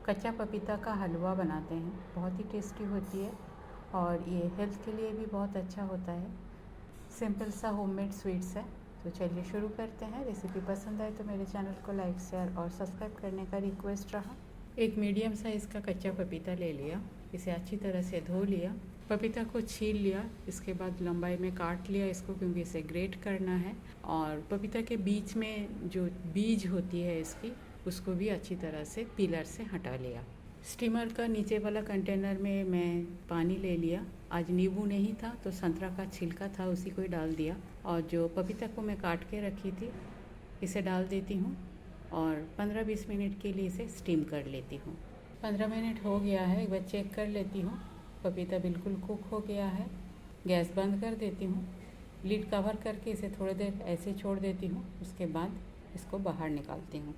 कच्चा पपीता का हलवा बनाते हैं। बहुत ही टेस्टी होती है और ये हेल्थ के लिए भी बहुत अच्छा होता है। सिंपल सा होममेड स्वीट्स है। तो चलिए शुरू करते हैं। रेसिपी पसंद आए तो मेरे चैनल को लाइक शेयर और सब्सक्राइब करने का रिक्वेस्ट रहा। एक मीडियम साइज़ का कच्चा पपीता ले लिया, इसे अच्छी तरह से धो लिया, पपीता को छील लिया, इसके बाद लंबाई में काट लिया इसको, क्योंकि इसे ग्रेट करना है। और पपीता के बीच में जो बीज होती है इसकी, उसको भी अच्छी तरह से पीलर से हटा लिया। स्टीमर का नीचे वाला कंटेनर में मैं पानी ले लिया। आज नींबू नहीं था तो संतरा का छिलका था, उसी को ही डाल दिया। और जो पपीता को मैं काट के रखी थी इसे डाल देती हूँ और 15-20 मिनट के लिए इसे स्टीम कर लेती हूँ। 15 मिनट हो गया है, एक बार चेक कर लेती हूँ। पपीता बिल्कुल कुक हो गया है। गैस बंद कर देती हूँ, लिड कवर करके इसे थोड़ी देर ऐसे छोड़ देती हूँ। उसके बाद इसको बाहर निकालती हूँ।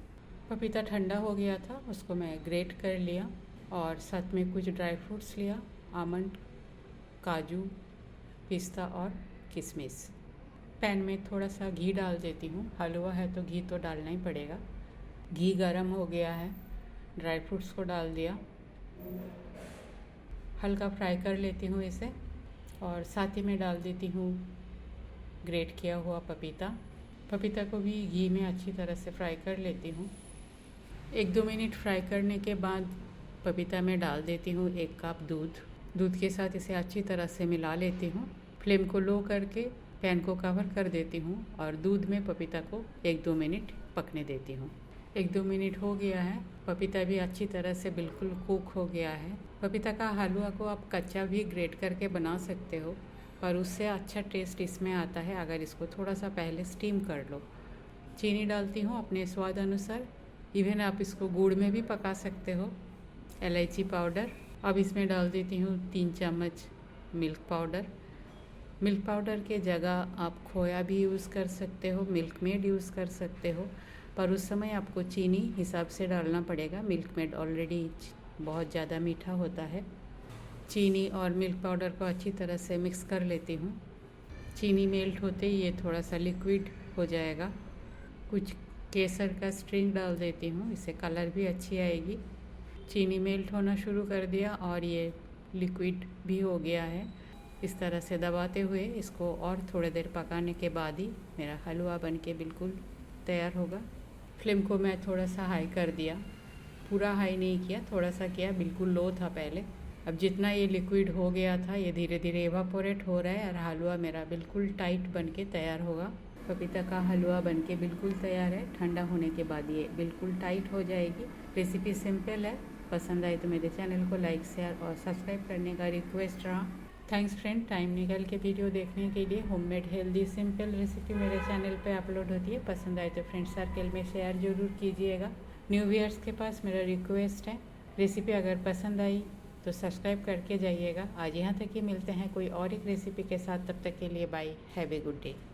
पपीता ठंडा हो गया था, उसको मैं ग्रेट कर लिया और साथ में कुछ ड्राई फ्रूट्स लिया, आमंड, काजू, पिस्ता और किशमिश। पैन में थोड़ा सा घी डाल देती हूँ। हलवा है तो घी तो डालना ही पड़ेगा। घी गरम हो गया है, ड्राई फ्रूट्स को डाल दिया, हल्का फ्राई कर लेती हूँ इसे और साथ ही में डाल देती हूँ ग्रेट किया हुआ पपीता। पपीता को भी घी में अच्छी तरह से फ्राई कर लेती हूँ। 1-2 मिनट फ्राई करने के बाद पपीता में डाल देती हूँ 1 कप दूध के साथ इसे अच्छी तरह से मिला लेती हूँ। फ्लेम को लो करके पैन को कवर कर देती हूँ और दूध में पपीता को 1-2 मिनट पकने देती हूँ। 1-2 मिनट हो गया है, पपीता भी अच्छी तरह से बिल्कुल कुक हो गया है। पपीता का हलवा को आप कच्चा भी ग्रेट करके बना सकते हो, पर उससे अच्छा टेस्ट इसमें आता है अगर इसको थोड़ा सा पहले स्टीम कर लो। चीनी डालती हूँ अपने स्वाद अनुसार। इवन आप इसको गुड़ में भी पका सकते हो। इलायची पाउडर। अब इसमें डाल देती हूँ 3 चम्मच मिल्क पाउडर। मिल्क पाउडर के जगह आप खोया भी यूज़ कर सकते हो, मिल्क मेड यूज़ कर सकते हो, पर उस समय आपको चीनी हिसाब से डालना पड़ेगा। मिल्क मेड ऑलरेडी बहुत ज़्यादा मीठा होता है। चीनी और मिल्क पाउडर को अच्छी तरह से मिक्स कर लेती हूँ। चीनी मेल्ट होते ही ये थोड़ा सा लिक्विड हो जाएगा। कुछ केसर का स्ट्रिंग डाल देती हूँ, इससे कलर भी अच्छी आएगी। चीनी मेल्ट होना शुरू कर दिया और ये लिक्विड भी हो गया है। इस तरह से दबाते हुए इसको और थोड़ी देर पकाने के बाद ही मेरा हलवा बनके बिल्कुल तैयार होगा। फ्लेम को मैं थोड़ा सा हाई कर दिया, पूरा हाई नहीं किया, थोड़ा सा किया, बिल्कुल लो था पहले। अब जितना ये लिक्विड हो गया था ये धीरे धीरे एवापोरेट हो रहा है और हलवा मेरा बिल्कुल टाइट बनके तैयार होगा। पपीता का हलवा बनके बिल्कुल तैयार है। ठंडा होने के बाद ये बिल्कुल टाइट हो जाएगी। रेसिपी सिंपल है। पसंद आए तो मेरे चैनल को लाइक शेयर और सब्सक्राइब करने का रिक्वेस्ट रहा। थैंक्स फ्रेंड, टाइम निकाल के वीडियो देखने के लिए। होममेड हेल्दी सिंपल रेसिपी मेरे चैनल पे अपलोड होती है। पसंद आए तो फ्रेंड सर्कल में शेयर ज़रूर कीजिएगा। न्यू व्यूअर्स के पास मेरा रिक्वेस्ट है, रेसिपी अगर पसंद आई तो सब्सक्राइब करके जाइएगा। आज यहाँ तक ही, मिलते हैं कोई और एक रेसिपी के साथ। तब तक के लिए bye, have a good day.